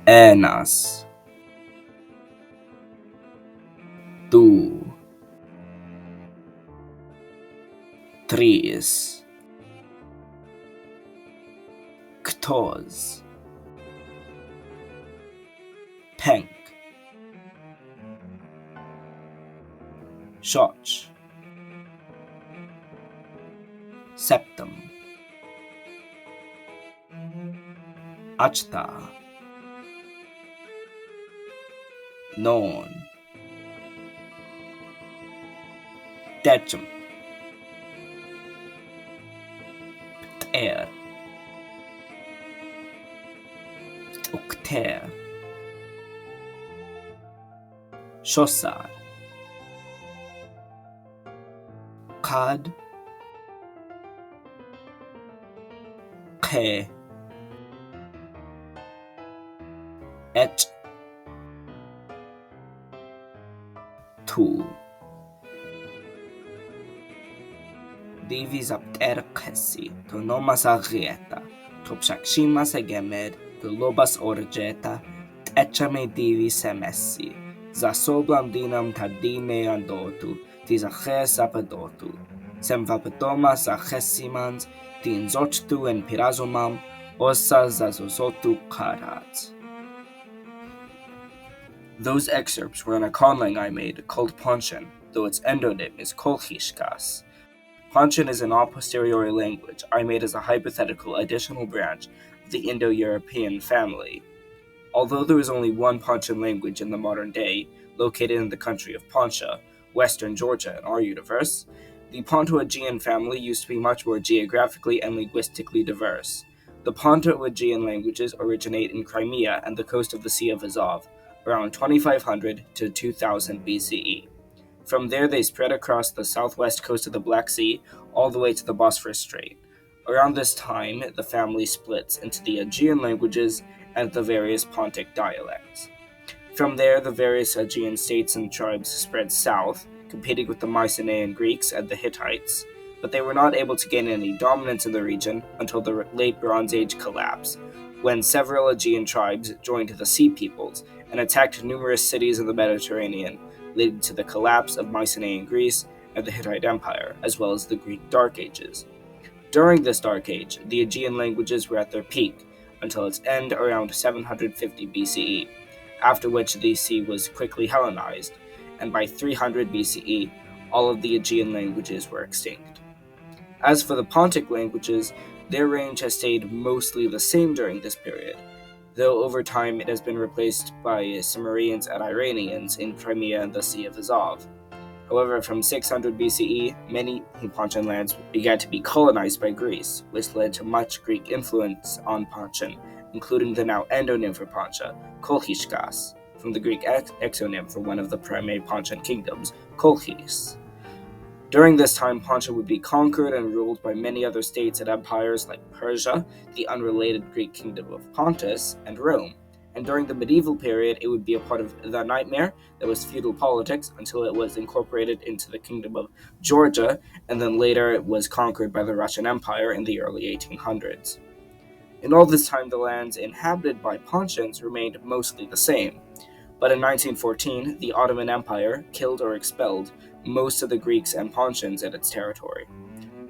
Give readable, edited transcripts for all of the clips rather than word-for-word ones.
Enas, tu, tris, ktos, penk, shoch, septum, achta, non, decim, pter, octer, shosar, kad, ke, et, tu. Divis apter kesi, to nomas agrieta, to pshakshimas egemed, to lobas orgeta, echame divis semessi, zasoblam dinam tardine andotu, tis aches apedotu, sem vapetomas achesimans, tin zochtu en pirazomam, osa zazosotu karat. Those excerpts were in a conlang I made called Pontian, though its endonym is Kolchishkas. Pontian is an a posteriori language I made as a hypothetical additional branch of the Indo-European family. Although there is only one Pontian language in the modern day, located in the country of Pontia, western Georgia in our universe, the Ponto-Aegean family used to be much more geographically and linguistically diverse. The Ponto-Aegean languages originate in Crimea and the coast of the Sea of Azov, around 2500 to 2000 BCE. From there, they spread across the southwest coast of the Black Sea all the way to the Bosphorus Strait. Around this time, the family splits into the Aegean languages and the various Pontic dialects. From there, the various Aegean states and tribes spread south, competing with the Mycenaean Greeks and the Hittites, but they were not able to gain any dominance in the region until the late Bronze Age collapse, when several Aegean tribes joined the Sea Peoples and attacked numerous cities in the Mediterranean, leading to the collapse of Mycenaean Greece and the Hittite Empire, as well as the Greek Dark Ages. During this Dark Age, the Aegean languages were at their peak, until its end around 750 BCE, after which the sea was quickly Hellenized, and by 300 BCE, all of the Aegean languages were extinct. As for the Pontic languages, their range has stayed mostly the same during this period, though over time it has been replaced by Cimmerians and Iranians in Crimea and the Sea of Azov. However, from 600 BCE, many Pontian lands began to be colonized by Greece, which led to much Greek influence on Pontian, including the now endonym for Pontia, Kolchishkas, from the Greek exonym for one of the primate Pontian kingdoms, Kolchis. During this time, Pontia would be conquered and ruled by many other states and empires like Persia, the unrelated Greek kingdom of Pontus, and Rome. And during the medieval period, it would be a part of the Nightmare that was feudal politics until it was incorporated into the kingdom of Georgia, and then later it was conquered by the Russian Empire in the early 1800s. In all this time, the lands inhabited by Pontians remained mostly the same. But in 1914, the Ottoman Empire killed or expelled most of the Greeks and Pontians in its territory.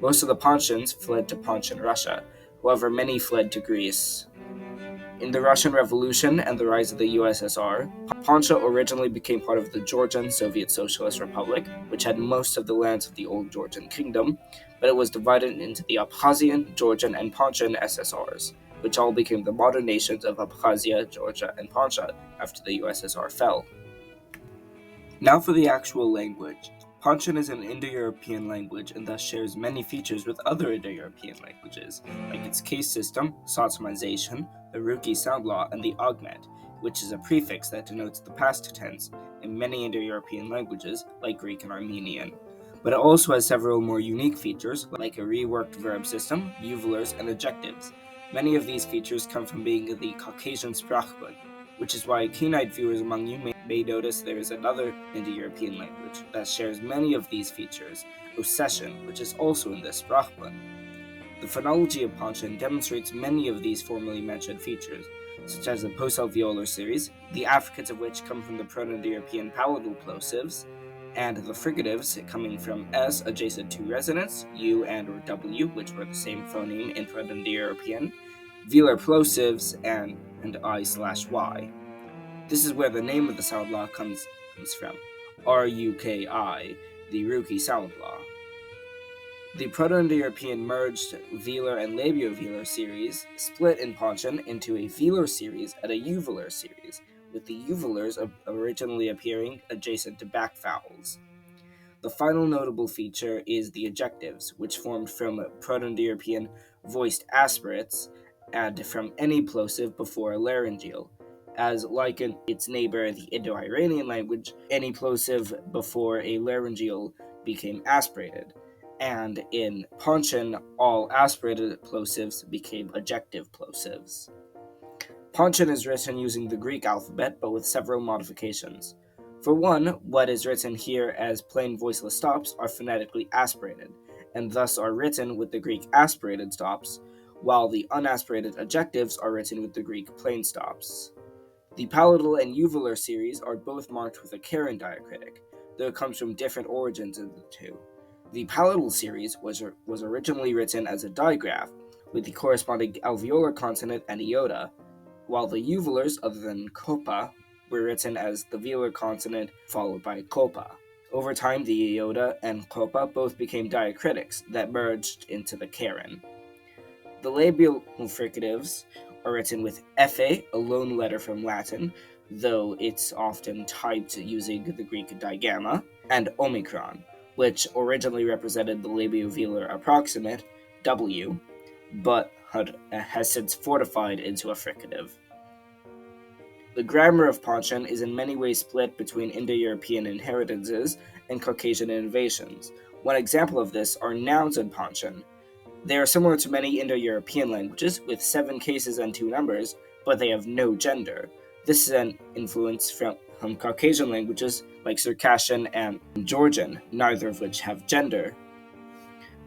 Most of the Pontians fled to Pontian Russia, however many fled to Greece. In the Russian Revolution and the rise of the USSR, Pontia originally became part of the Georgian Soviet Socialist Republic, which had most of the lands of the old Georgian kingdom, but it was divided into the Abkhazian, Georgian, and Pontian SSRs, which all became the modern nations of Abkhazia, Georgia, and Pontia after the USSR fell. Now for the actual language. Pontian is an Indo-European language and thus shares many features with other Indo-European languages, like its case system, sodomization, the Ruki sound law, and the augment, which is a prefix that denotes the past tense in many Indo-European languages, like Greek and Armenian. But it also has several more unique features, like a reworked verb system, euvlers, and adjectives. Many of these features come from being the Caucasian Sprachbund, which is why keen-eyed viewers among you may notice there is another Indo-European language that shares many of these features, Ossetian, which is also in this Sprachbund. The phonology of Pontian demonstrates many of these formerly mentioned features, such as the post-alveolar series, the affricates of which come from the Proto-Indo-European palatal plosives, and the fricatives coming from S adjacent to resonance, U and or W, which were the same phoneme in Proto-Indo-European, velar plosives, and I/Y. This is where the name of the sound law comes from, RUKI, the Rukey sound law. The Proto-Indo-European merged velar and labiovelar series split in Pontian into a velar series and a uvular series, with the uvulars originally appearing adjacent to back vowels. The final notable feature is the ejectives, which formed from Proto-Indo-European voiced aspirates and from any plosive before a laryngeal. As like its neighbor, the Indo-Iranian language, any plosive before a laryngeal became aspirated, and in Pontian, all aspirated plosives became ejective plosives. Pontian is written using the Greek alphabet, but with several modifications. For one, what is written here as plain voiceless stops are phonetically aspirated, and thus are written with the Greek aspirated stops, while the unaspirated ejectives are written with the Greek plain stops. The palatal and uvular series are both marked with a Karen diacritic, though it comes from different origins in the two. The palatal series was originally written as a digraph, with the corresponding alveolar consonant and iota, while the uvulars, other than kopa, were written as the velar consonant followed by kopa. Over time, the iota and kopa both became diacritics that merged into the Karen. The labial fricatives are written with Fa, a loan letter from Latin, though it's often typed using the Greek digamma, and omicron, which originally represented the labiovelar approximate, W, but has since fortified into a fricative. The grammar of Pontian is in many ways split between Indo-European inheritances and Caucasian innovations. One example of this are nouns in Pontian. They are similar to many Indo-European languages, with 7 cases and 2 numbers, but they have no gender. This is an influence from Caucasian languages like Circassian and Georgian, neither of which have gender.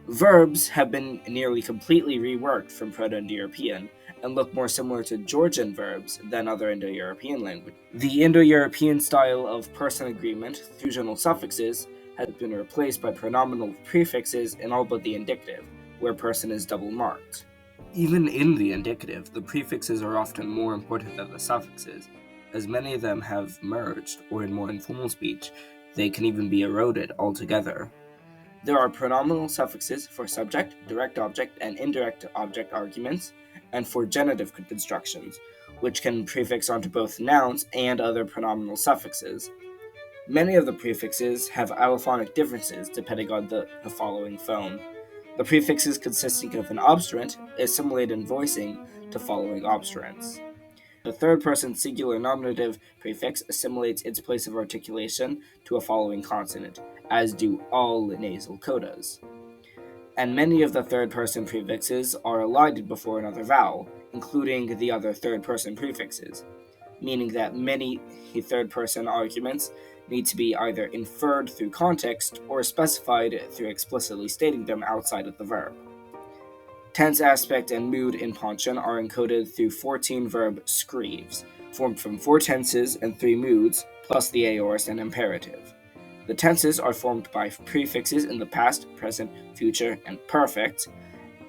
Verbs have been nearly completely reworked from Proto-Indo-European and look more similar to Georgian verbs than other Indo-European languages. The Indo-European style of person agreement, fusional suffixes, has been replaced by pronominal prefixes in all but the indicative, where person is double marked. Even in the indicative, the prefixes are often more important than the suffixes, as many of them have merged, or in more informal speech, they can even be eroded altogether. There are pronominal suffixes for subject, direct object, and indirect object arguments, and for genitive constructions, which can prefix onto both nouns and other pronominal suffixes. Many of the prefixes have allophonic differences depending on the following phone. The prefixes consisting of an obstruent assimilate in voicing to following obstruents. The third-person singular nominative prefix assimilates its place of articulation to a following consonant, as do all nasal codas. And many of the third-person prefixes are elided before another vowel, including the other third-person prefixes, meaning that many third-person arguments need to be either inferred through context or specified through explicitly stating them outside of the verb. Tense, aspect, and mood in Pontian are encoded through 14 verb screeves, formed from 4 tenses and 3 moods, plus the aorist and imperative. The tenses are formed by prefixes in the past, present, future, and perfect.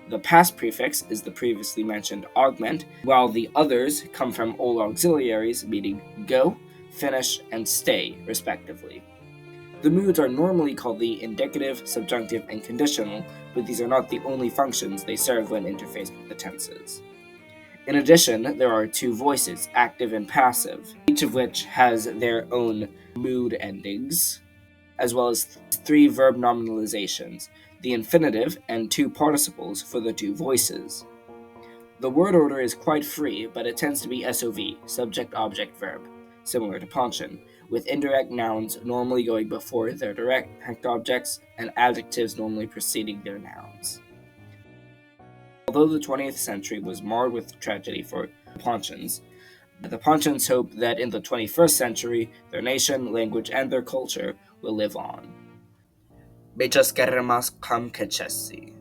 The past prefix is the previously mentioned augment, while the others come from all auxiliaries meaning go, finish, and stay, respectively. The moods are normally called the indicative, subjunctive, and conditional, but these are not the only functions they serve when interfaced with the tenses. In addition, there are 2 voices, active and passive, each of which has their own mood endings, as well as 3 verb nominalizations, the infinitive and 2 participles for the 2 voices. The word order is quite free, but it tends to be SOV, subject, object, verb, similar to Pontian, with indirect nouns normally going before their direct objects and adjectives normally preceding their nouns. Although the 20th century was marred with tragedy for Pontians, the Pontians hope that in the 21st century, their nation, language, and their culture will live on. Bechas queremos com que chesi.